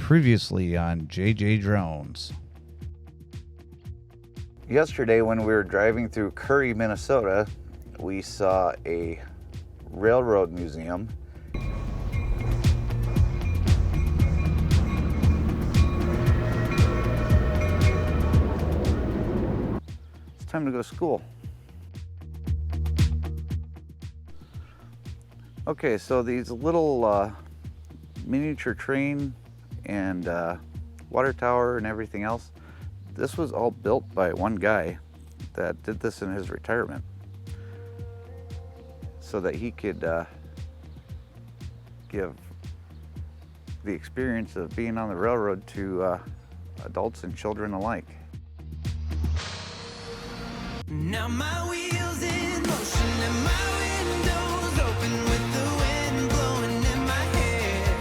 Previously on JJ Drones. Yesterday when we were driving through Curry, Minnesota, we saw a railroad museum. It's time to go to school. Okay, so these little miniature train and water tower and everything else, this was all built by one guy that did this in his retirement so that he could give the experience of being on the railroad to adults and children alike. Now my wheels in motion and my windows open with the wind blowing in my hair.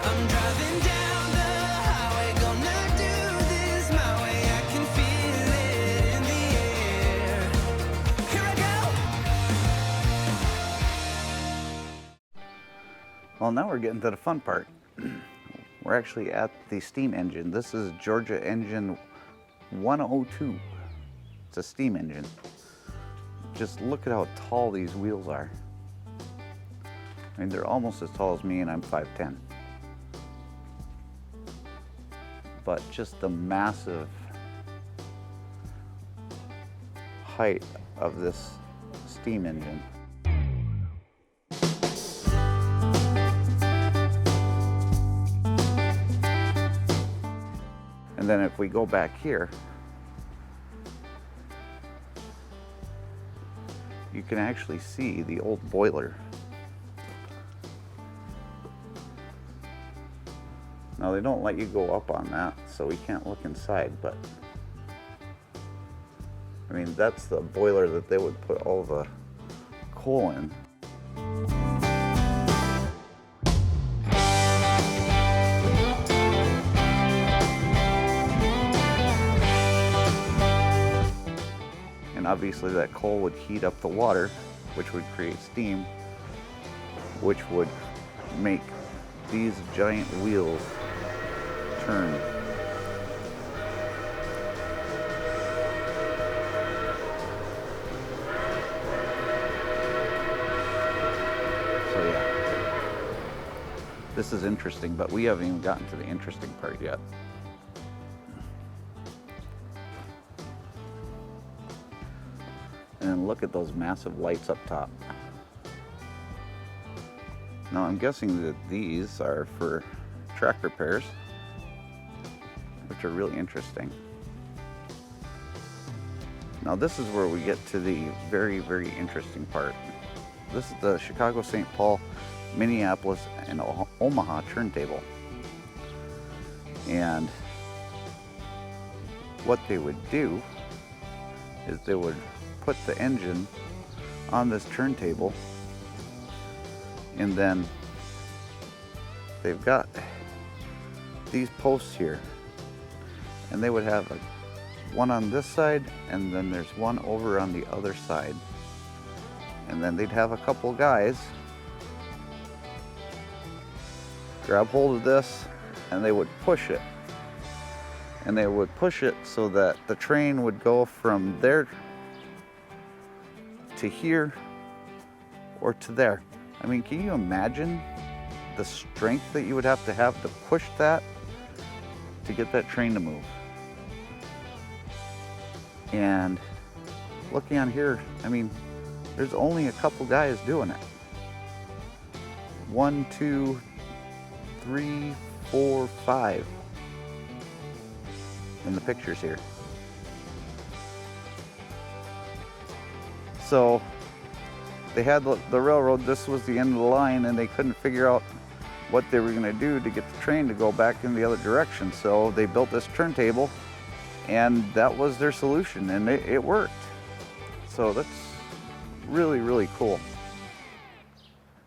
I'm driving down the highway, gonna do this my way. I can feel it in the air. Here I go. Well, now we're getting to the fun part. We're actually at the steam engine. This is Georgia Engine 102. It's a steam engine. Just look at how tall these wheels are. I mean, they're almost as tall as me, and I'm 5'10". But just the massive height of this steam engine. And then if we go back here, you can actually see the old boiler. Now they don't let you go up on that, so we can't look inside, but I mean, that's the boiler that they would put all the coal in. And obviously that coal would heat up the water, which would create steam, which would make these giant wheels turn. So yeah, this is interesting, but we haven't even gotten to the interesting part yet. And look at those massive lights up top. Now I'm guessing that these are for track repairs, which are really interesting. Now this is where we get to the very, very interesting part. This is the Chicago, St. Paul, Minneapolis, and Omaha turntable. And what they would do is they would put the engine on this turntable, and then they've got these posts here, and they would have one on this side, and then there's one over on the other side, and then they'd have a couple guys grab hold of this, and they would push it, and they would push it so that the train would go from there to here or to there. I mean, can you imagine the strength that you would have to push that to get that train to move? And looking on here, I mean, there's only a couple guys doing it. 1, 2, 3, 4, 5 in the pictures here. So they had the railroad, this was the end of the line, and they couldn't figure out what they were gonna do to get the train to go back in the other direction. So they built this turntable, and that was their solution, and it worked. So that's really, really cool.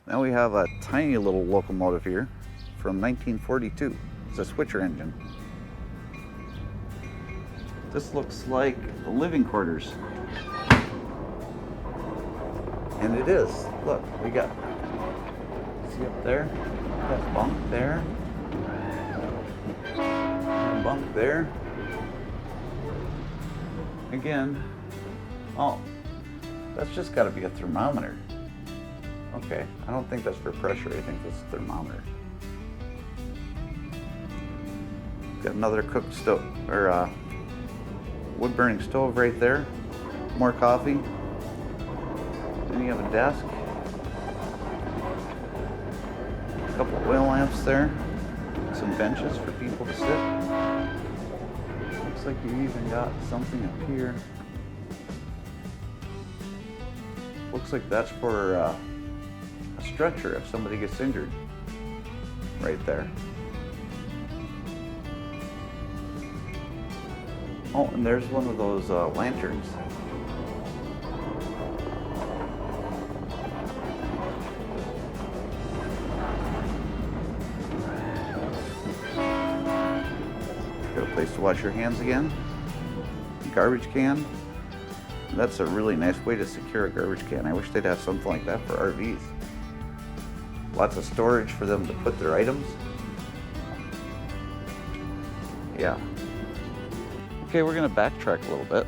Now we have a tiny little locomotive here from 1942. It's a switcher engine. This looks like the living quarters. And it is. Look, we got, see up there? That bunk there. bunk there. Again, oh, that's just got to be a thermometer. Okay, I don't think that's for pressure. I think that's a thermometer. Got another cook stove or wood burning stove right there. More coffee. Then you have a desk. A couple oil lamps there. Some benches for people to sit. Looks like you even got something up here. Looks like that's for a stretcher if somebody gets injured. Right there. Oh, and there's one of those lanterns. Got a place to wash your hands again. Garbage can. That's a really nice way to secure a garbage can. I wish they'd have something like that for RVs. Lots of storage for them to put their items. Yeah. Okay, we're gonna backtrack a little bit.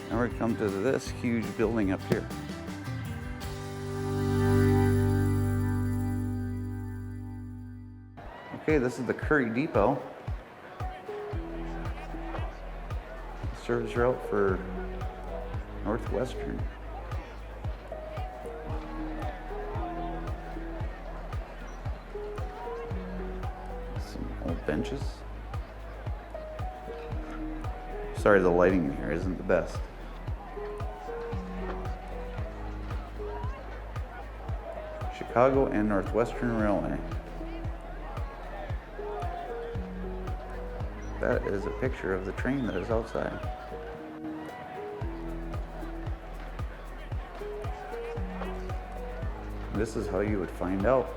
Now we come to this huge building up here. Okay, this is the Curry Depot. Service route for Northwestern. Some old benches. Sorry, the lighting in here isn't the best. Chicago and Northwestern Railway. That is a picture of the train that is outside. This is how you would find out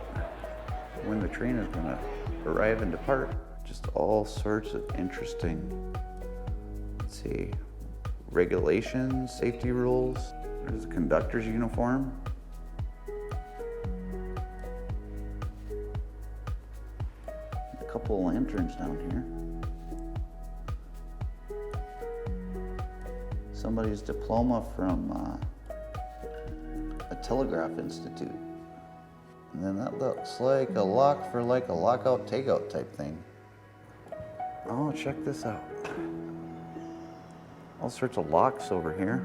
when the train is going to arrive and depart. Just all sorts of interesting, let's see, regulations, safety rules. There's a conductor's uniform. A couple of lanterns down here. Somebody's diploma from a telegraph institute. And then that looks like a lock for like a lockout takeout type thing. Oh, check this out. All sorts of locks over here.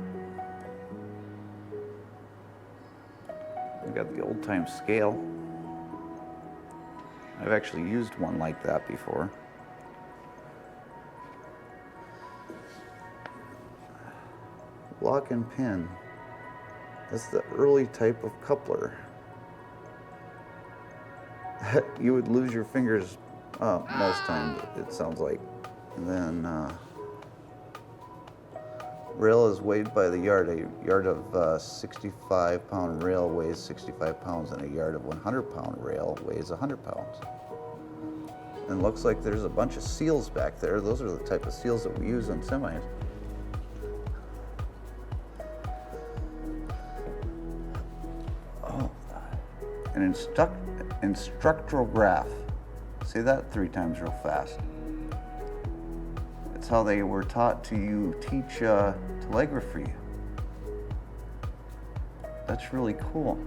We got the old time scale. I've actually used one like that before. Lock and pin. That's the early type of coupler. You would lose your fingers most times, it sounds like. And then rail is weighed by the yard. A yard of 65-pound rail weighs 65 pounds, and a yard of 100-pound rail weighs 100 pounds. And it looks like there's a bunch of seals back there. Those are the type of seals that we use on semis. Oh, an instructional graph. Say that 3 times real fast. It's how they were taught to teach telegraphy. That's really cool.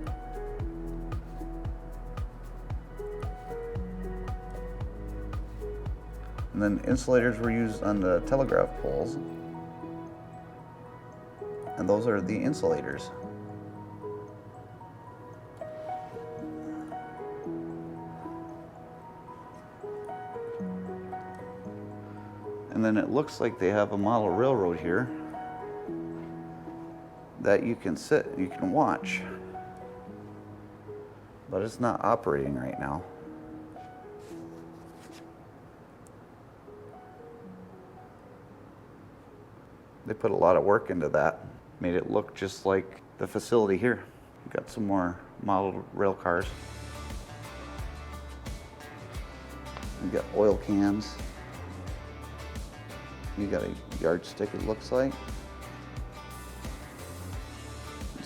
And then insulators were used on the telegraph poles. And those are the insulators. And then it looks like they have a model railroad here that you can sit and you can watch. But it's not operating right now. They put a lot of work into that. Made it look just like the facility here. We've got some more model rail cars. We've got oil cans. You got a yardstick, it looks like.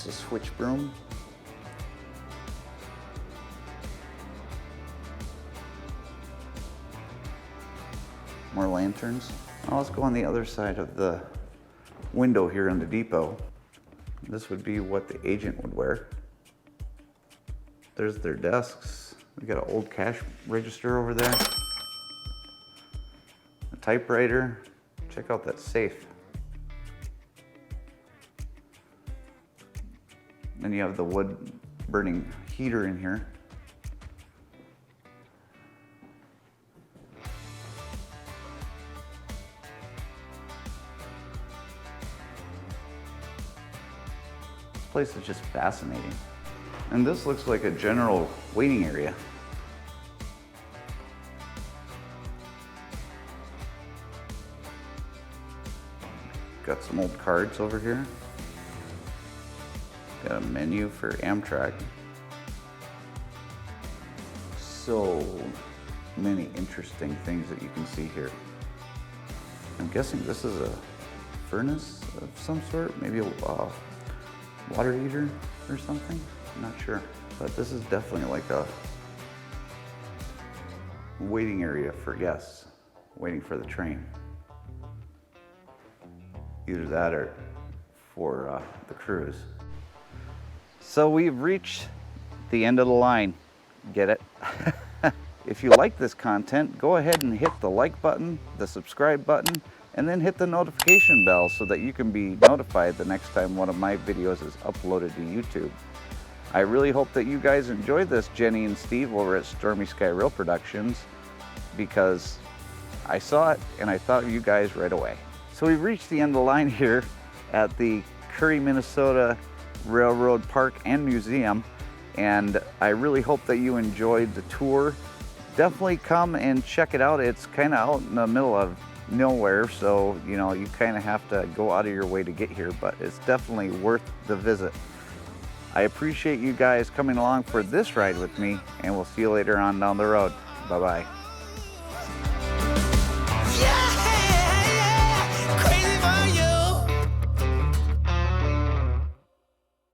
It's a switch broom. More lanterns. Now let's go on the other side of the window here in the depot. This would be what the agent would wear. There's their desks. We got an old cash register over there. A typewriter. Check out that safe. Then you have the wood burning heater in here. This place is just fascinating. And this looks like a general waiting area. Got some old cards over here. Got a menu for Amtrak. So many interesting things that you can see here. I'm guessing this is a furnace of some sort, maybe a water heater or something. I'm not sure, but this is definitely like a waiting area for guests waiting for the train. Either that or for the cruise. So we've reached the end of the line. Get it? If you like this content, go ahead and hit the like button, the subscribe button, and then hit the notification bell so that you can be notified the next time one of my videos is uploaded to YouTube. I really hope that you guys enjoyed this, Jenny and Steve over at Stormy Sky Rail Productions, because I saw it and I thought of you guys right away. So we've reached the end of the line here at the Curry, Minnesota Railroad Park and Museum, and I really hope that you enjoyed the tour. Definitely come and check it out. It's kind of out in the middle of nowhere, so you know, you kind of have to go out of your way to get here, but it's definitely worth the visit. I appreciate you guys coming along for this ride with me, and we'll see you later on down the road. Bye-bye.